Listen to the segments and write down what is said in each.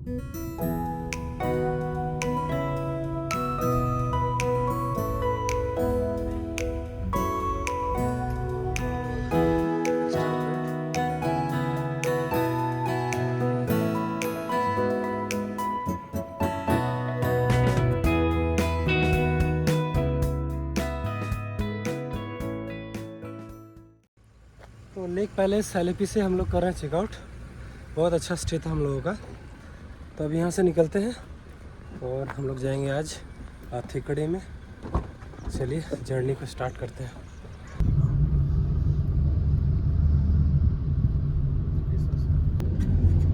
तो lake palace LAP से हम लोग कर रहे हैं चेकआउट। बहुत अच्छा स्टे था हम लोगों का। तो अब यहाँ से निकलते हैं और हम लोग जाएंगे आज थिकड़ी में। चलिए जर्नी को स्टार्ट करते हैं।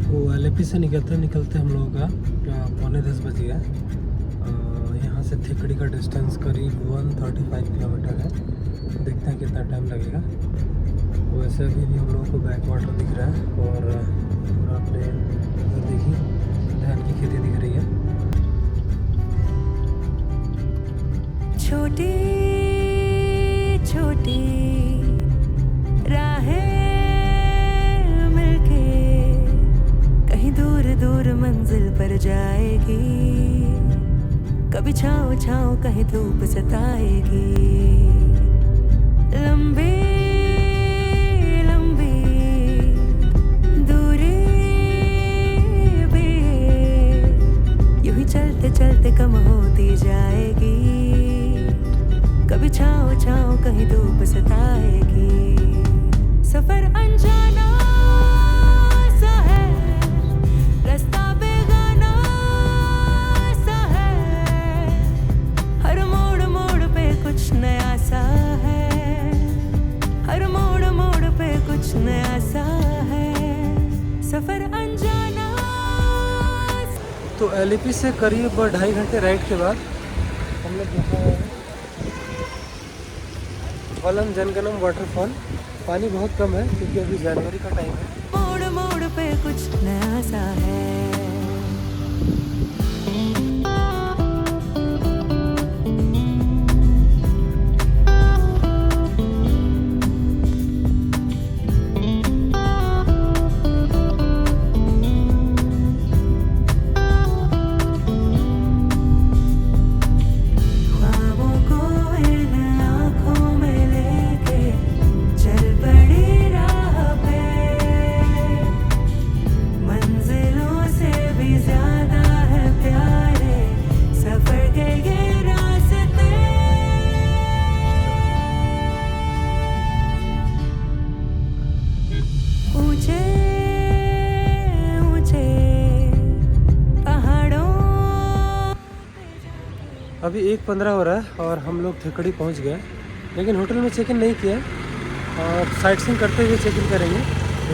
तो एलएपी से निकलते हम लोगों का 9:45 बज गया। यहाँ से थिकड़ी का डिस्टेंस करीब 135 किलोमीटर है। देखते हैं कितना टाइम लगेगा। वैसे अभी भी हम लोगों को बैक वाटर दिख रहा है और पूरा प्लेन उधर देखिए धान की खेती दिख रही है। छोटी छोटी राहें मिलके कहीं दूर दूर मंजिल पर जाएगी। कभी छाँव छाँव कहीं धूप सताएगी। लंबी चलते कम होती जाएगी। कभी छाँव छाँव कहीं धूप सताएगी। सफर अनजाना सा है, रास्ता बेगाना सा है। हर मोड़ मोड़ पे कुछ नया सा है। हर मोड़ मोड़ पे कुछ नया सा है। सफर अनजाना। तो एलएपी से करीब 2.5 घंटे राइड के बाद हम लोग यहाँ वलम जनगणम वाटरफॉल। पानी बहुत कम है क्योंकि अभी जनवरी का टाइम है। मोड़ मोड़ पे कुछ नया सा है। अभी 1:15 हो रहा है और हम लोग थिकड़ी पहुंच गए, लेकिन होटल में चेक इन नहीं किया और साइट सीइंग करते हुए चेक इन करेंगे।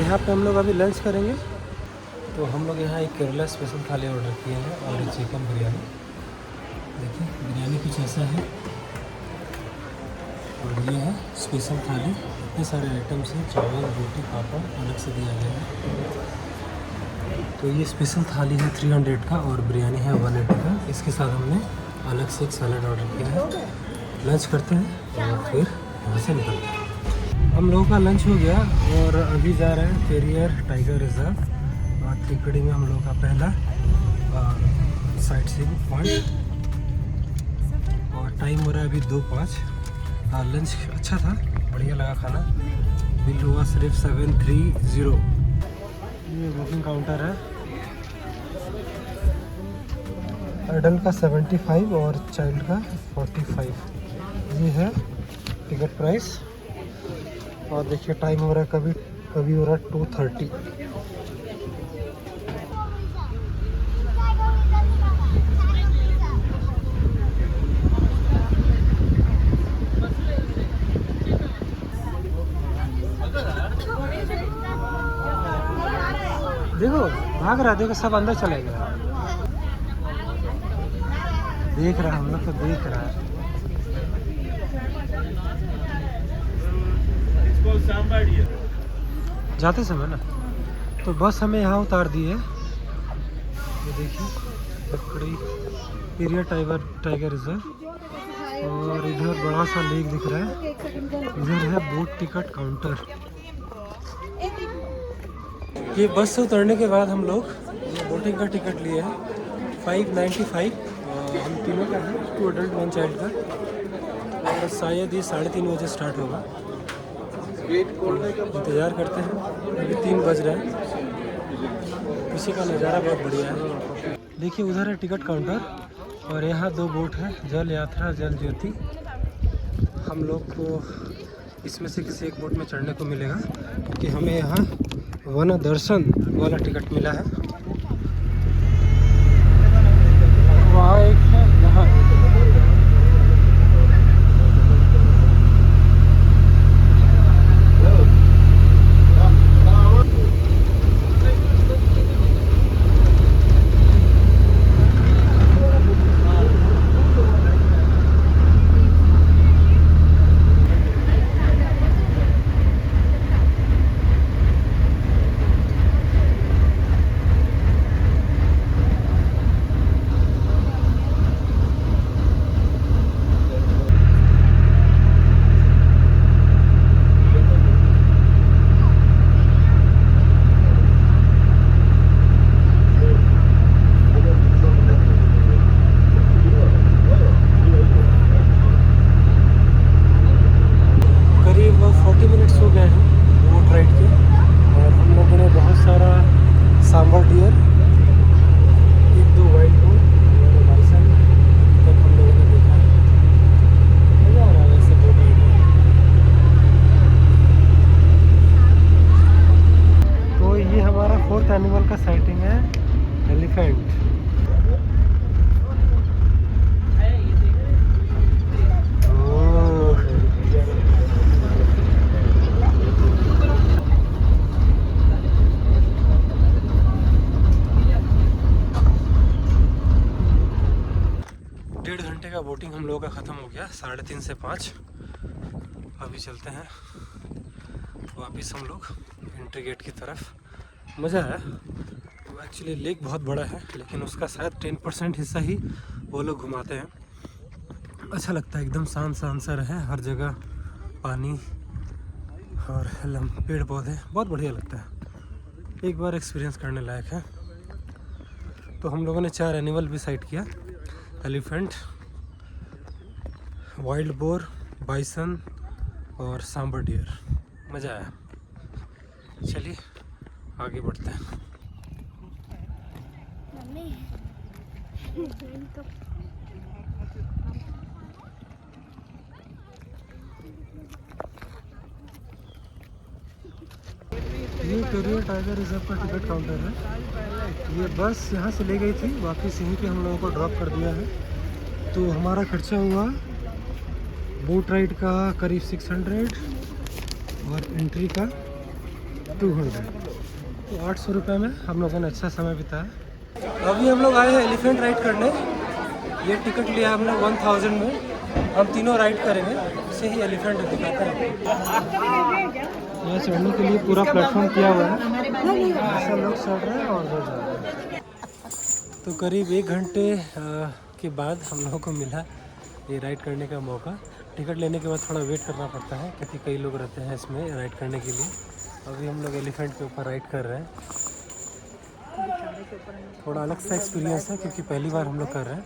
यहाँ पे हम लोग अभी लंच करेंगे। तो हम लोग यहाँ एक केरला स्पेशल थाली ऑर्डर किए हैं और एक चिकन बिरयानी। देखिए बिरयानी कुछ ऐसा है और ये है स्पेशल थाली। इतने सारे आइटम्स हैं, चावल रोटी पापड़ अलग से दिया गया है। तो ये स्पेशल थाली है 300 का और बिरयानी है 180 का। इसके साथ हमने अलग से एक सैलड ऑर्डर किया है। लंच करते हैं और फिर यहाँ से निकलते हैं। हम लोगों का लंच हो गया और अभी जा रहे हैं पेरियर टाइगर रिजर्व और थिकड़ी में हम लोगों का पहला साइट सीइंग पॉइंट। और टाइम हो रहा है अभी 2:05। लंच अच्छा था, बढ़िया लगा खाना। बिल हुआ सिर्फ 730। ये बुकिंग काउंटर है। एडल्ट का 75 और चाइल्ड का 45। ये है टिकट प्राइस। और देखिए टाइम हो रहा है कभी हो रहा है 2:30। देखो भाग रहा, देखो सब अंदर चले गए। देख रहा, हम लोग तो देख रहा है। जाते समय ना तो बस हमें यहाँ उतार दी है। ये देखिए लकड़ी पेरियर टाइगर रिजर्व। और इधर बड़ा सा लेक दिख रहा है। इधर है बोट टिकट काउंटर। ये बस से उतरने के बाद हम लोग बोटिंग का टिकट लिए हैं 595। हम तीनों का है, 2 अडल्ट 1 चाइल्ड का। और शायद ये 3:30 बजे स्टार्ट होगा। इंतज़ार करते हैं, अभी 3 बज रहे हैं। पीछे का नज़ारा बहुत बढ़िया है। देखिए उधर है टिकट काउंटर और यहाँ 2 बोट है, जल यात्रा, जल ज्योति। हम लोग को इसमें से किसी एक बोट में चढ़ने को मिलेगा क्योंकि हमें यहाँ वन दर्शन वाला टिकट मिला है। वहाँ एक है, यहाँ 40 मिनट्स हो गए हैं बोट राइड के और हम लोगों ने बहुत सारा सांबर डियर, 1-2 वाइल्ड बोर और बाइसन तक हम लोगों ने देखा है। मज़ा आ रहा है वैसे बोट राइड में। तो ये हमारा 4th एनिमल का साइटिंग है, एलिफेंट। का बोटिंग हम लोगों का ख़त्म हो गया 3:30 से 5। अभी चलते हैं वापस हम लोग एंट्री गेट की तरफ। मज़ा है। तो एक्चुअली लेक बहुत बड़ा है लेकिन उसका शायद 10% हिस्सा ही वो लोग घुमाते हैं। अच्छा लगता है, एकदम शांत सा है, हर जगह पानी और पेड़ पौधे, बहुत बढ़िया लगता है। एक बार एक्सपीरियंस करने लायक है। तो हम लोगों ने 4 एनिमल भी साइट किया, एलिफेंट, वाइल्ड बोर, बाइसन और सांबर डियर। मज़ा आया। चलिए आगे बढ़ते हैं। ये करियर टाइगर रिजर्व का टिकट काउंटर है। ये बस यहाँ से ले गई थी, वापस यहीं पे हम लोगों को ड्रॉप कर दिया है। तो हमारा खर्चा हुआ बोट राइड का करीब 600 और एंट्री का 200। तो 800 रुपये में हम लोगों ने अच्छा समय बिताया। अभी हम लोग आए हैं एलिफेंट राइड करने। ये टिकट लिया हमने 1000 में। हम तीनों राइड करेंगे, इसे ही एलिफेंट दिखाते हैं। यहाँ चढ़ने के लिए पूरा प्लेटफॉर्म किया हुआ है, ऐसा लोग चढ़ रहे हैं और उधर जा रहे हैं। तो करीब 1 घंटे के बाद हम लोगों को मिला ये राइड करने का मौका। टिकट लेने के बाद थोड़ा वेट करना पड़ता है क्योंकि कई लोग रहते हैं इसमें राइड करने के लिए। अभी हम लोग एलिफेंट के ऊपर राइड कर रहे हैं। थोड़ा अलग सा एक्सपीरियंस है क्योंकि पहली बार हम लोग कर रहे हैं।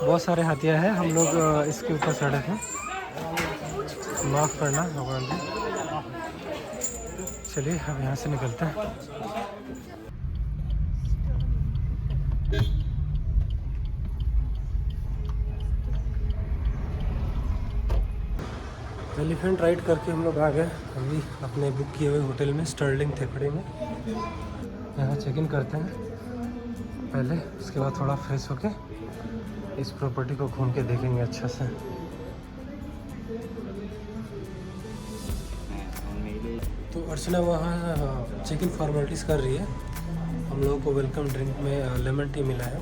बहुत सारे हाथियाँ हैं, हम लोग इसके ऊपर चढ़े थे, माफ़ करना भगवान जी। चलिए अब यहाँ से निकलते हैं। एलिफेंट राइड करके हम लोग आ गए अभी अपने बुक किए हुए होटल में, स्टर्लिंग थेकड़ी में। यहाँ चेक इन करते हैं पहले, उसके बाद थोड़ा फ्रेश होके इस प्रॉपर्टी को घूम के देखेंगे अच्छा से। तो अर्चना वहाँ चेक इन फॉर्मेलिटीज़ कर रही है। हम लोगों को वेलकम ड्रिंक में लेमन टी मिला है।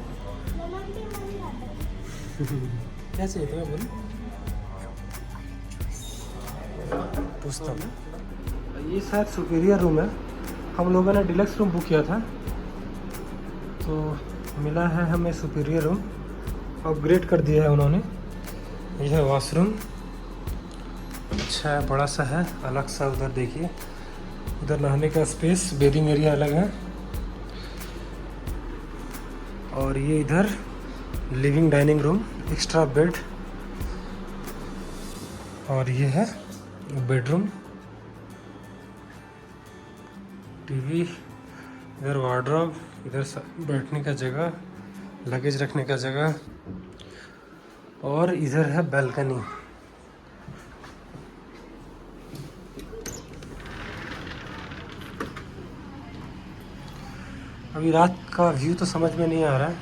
क्या चाहिए तुम्हें, बोलो? पूछता हूँ। ये शायद सुपीरियर रूम है। हम लोगों ने डिलक्स रूम बुक किया था, तो मिला है हमें सुपीरियर रूम। अपग्रेड कर दिया है उन्होंने। यह है वॉशरूम, अच्छा है, बड़ा सा है, अलग सा। उधर देखिए, उधर नहाने का स्पेस, बेडिंग एरिया अलग है। और ये इधर living dining room, extra bed. और ये है बेडरूम, टीवी, इधर वार्डरोब, इधर बैठने का जगह, लगेज रखने का जगह। और इधर है बालकनी। अभी रात का व्यू तो समझ में नहीं आ रहा है,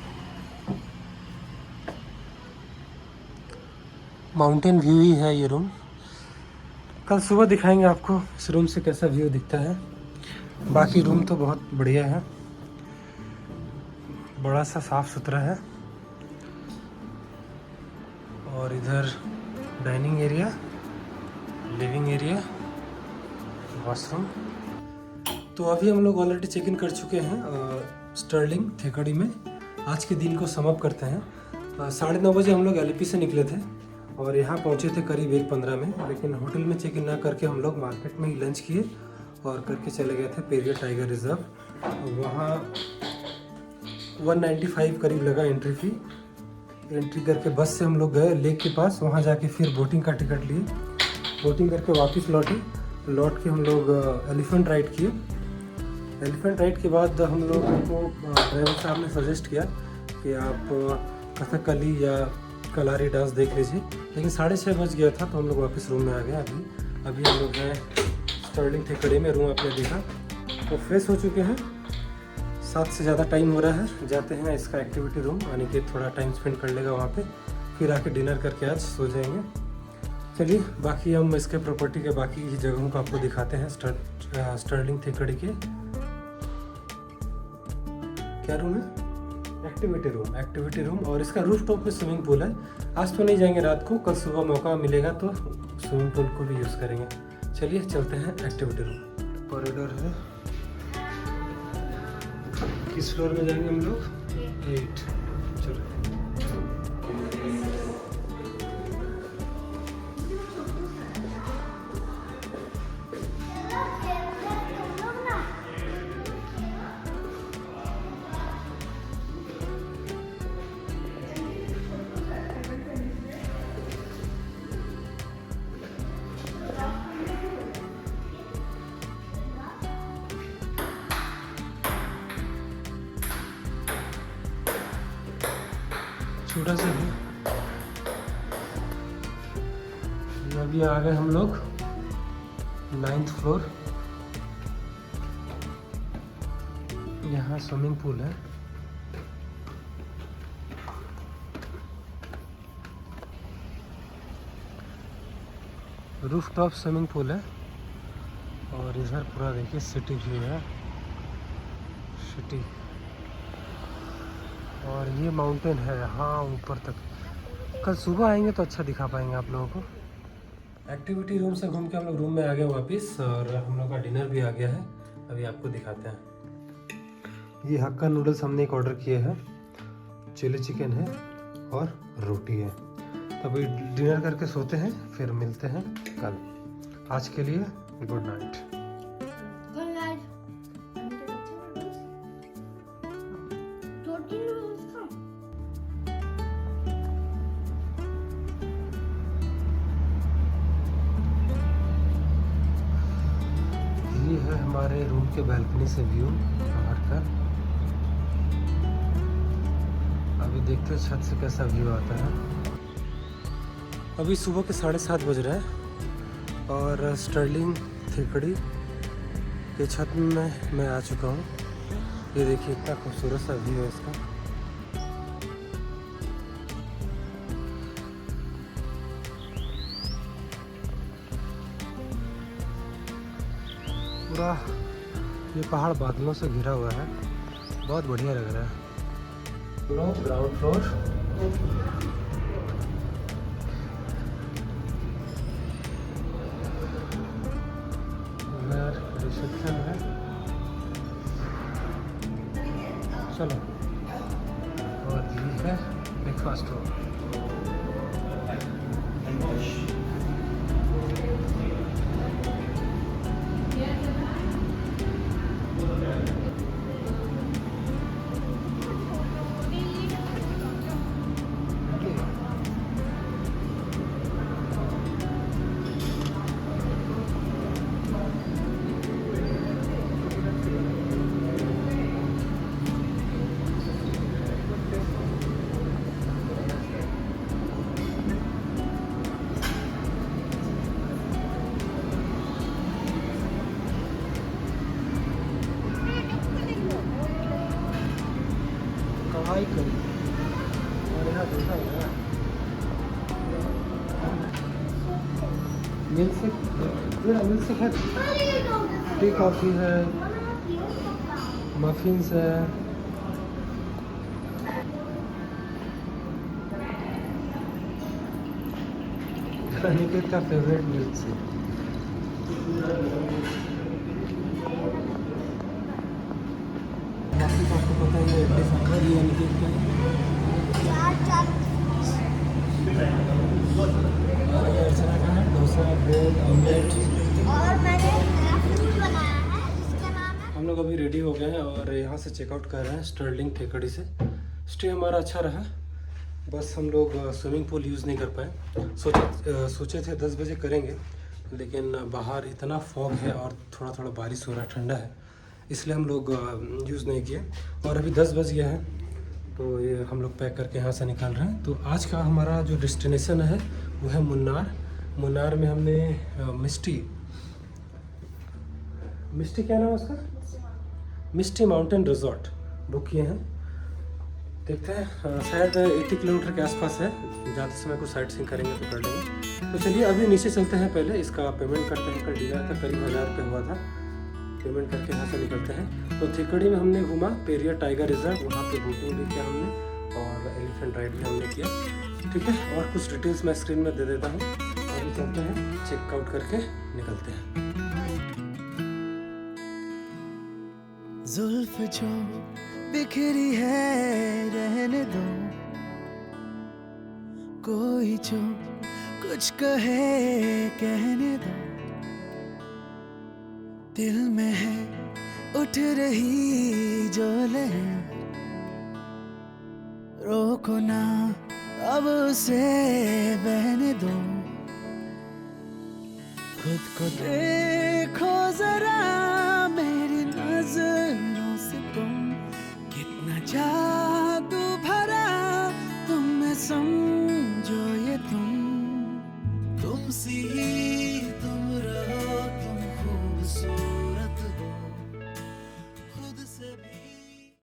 माउंटेन व्यू ही है ये रूम। कल सुबह दिखाएंगे आपको इस रूम से कैसा व्यू दिखता है। बाकी रूम तो बहुत बढ़िया है, बड़ा सा साफ सुथरा है। और इधर dining area, living area, washroom. तो अभी हम लोग ऑलरेडी चेक इन कर चुके हैं स्टर्लिंग थेकड़ी में। आज के दिन को समाप्त करते हैं। 9:30 बजे हम लोग एलपी से निकले थे और यहाँ पहुँचे थे करीब 1:15 में। लेकिन होटल में चेक इन ना करके हम लोग मार्केट में ही लंच किए और करके चले गए थे पेरिया टाइगर रिजर्व। वहाँ 195 करीब लगा एंट्री फी। एंट्री करके बस से हम लोग गए लेक के पास, वहाँ जाके फिर बोटिंग का टिकट लिए। बोटिंग करके वापस लौट के हम लोग एलिफेंट राइड किए। एलिफेंट राइड के बाद हम लोग को ड्राइवर साहब ने सजेस्ट किया कि आप कथकली या कलारी डांस देख लीजिए। लेकिन 6:30 बज गया था, तो हम लोग वापस रूम में आ गए। अभी हम लोग हैं स्टर्लिंग थेकड़ी में। रूम आपने देखा, तो फ्रेश हो चुके हैं। 7 से ज़्यादा टाइम हो रहा है। जाते हैं इसका एक्टिविटी रूम, अनिकेत थोड़ा टाइम स्पेंड कर लेगा वहाँ पे, फिर आके डिनर करके आज सो जाएंगे। चलिए, बाकी हम इसके प्रॉपर्टी के बाकी जगहों को आपको दिखाते हैं। स्टर्लिंग थेकड़ी के क्या रूम है? Activity room. और इसका रूफ टॉप में स्विमिंग पूल है। आज तो नहीं जाएंगे, रात को, कल सुबह मौका मिलेगा तो स्विमिंग पूल को भी यूज़ करेंगे। चलिए चलते हैं एक्टिविटी रूम। कॉरिडोर है। किस फ्लोर में जाएंगे हम लोग? 8। चलो। छोटा सा है। अभी आ गए हम लोग 9th फ्लोर। यहाँ स्विमिंग पूल है। रूफ टॉप स्विमिंग पूल है। और इधर पूरा देखिए सिटी व्यू है, सिटी। और ये माउंटेन है यहाँ ऊपर तक। कल सुबह आएंगे तो अच्छा दिखा पाएंगे आप लोगों को। एक्टिविटी रूम से घूम के हम लोग रूम में आ गए वापस, और हम लोग का डिनर भी आ गया है। अभी आपको दिखाते हैं। ये हक्का नूडल्स हमने एक ऑर्डर किए हैं, चिली चिकन है और रोटी है। तो अभी डिनर करके सोते हैं, फिर मिलते हैं कल। आज के लिए गुड नाइट। ये है हमारे रूम के बालकनी से व्यू बाहर का। अभी देखते हैं छत से कैसा व्यू आता है। अभी सुबह के 7:30 बज रहे हैं और स्टर्लिंग थेकड़ी के छत में मैं आ चुका हूँ। ये देखिए इतना खूबसूरत सा व्यू है इसका। पूरा ये पहाड़ बादलों से घिरा हुआ है, बहुत बढ़िया लग रहा है। Ground floor. रिसेप्शन है। चलो, और ये है ब्रेकफास्ट रूम। कढ़ाई करी और यहाँ देखा है मिल्क है, टी कॉफ़ी है, मफिन्स है। अनिकेत का फेवरेट मिल्क से। बाकी तो आपको पता ही है, इडली सांभर ये अनिकेत का है। और ये अर्चना का है, डोसा, ब्रेड, ऑमलेट। और मैंने नया फूड बनाया है जिसका नाम है। हम लोग अभी रेडी हो गए हैं और यहाँ से चेकआउट कर रहे हैं स्टर्लिंग थेकड़ी से। स्टे हमारा अच्छा रहा, बस हम लोग स्विमिंग पूल यूज़ नहीं कर पाए। सोचे थे 10 बजे करेंगे, लेकिन बाहर इतना फॉग है और थोड़ा थोड़ा बारिश हो रहा है, ठंडा है, इसलिए हम लोग यूज़ नहीं किए। और अभी 10 बज गया है, तो ये हम लोग पैक करके यहाँ से निकल रहे हैं। तो आज का हमारा जो डेस्टिनेशन है वो है मुन्नार। मुन्नार में हमने मिस्टी क्या नाम है उसका, मिस्टी माउंटेन रिजॉर्ट बुक किए हैं। देखते हैं, शायद 80 किलोमीटर के आसपास है। जाते समय कुछ साइट सीइंग करेंगे तो कर लेंगे। तो चलिए अभी नीचे चलते हैं, पहले इसका पेमेंट करते हैं। कल डिनर का करीब 1000 रुपये हुआ था, पेमेंट करके यहाँ से निकलते हैं। तो थेकड़ी में हमने घूमा, पेरिया टाइगर रिजर्व, वहाँ पे बोटिंग भी किया हमने और एलिफेंट राइड भी हमने किया। ठीक है, और कुछ डिटेल्स मैं स्क्रीन में दे देता हूँ। अभी चलते हैं, चेकआउट करके निकलते हैं। जुल्फ जो बिखरी है रहने दो, कोई जो कुछ कहे कहने दो, दिल में है उठ रही जो लहर, रोको ना अब उसे बहने दो, खुद को देखो जरा मेरी नजरों से तुम, कितना जा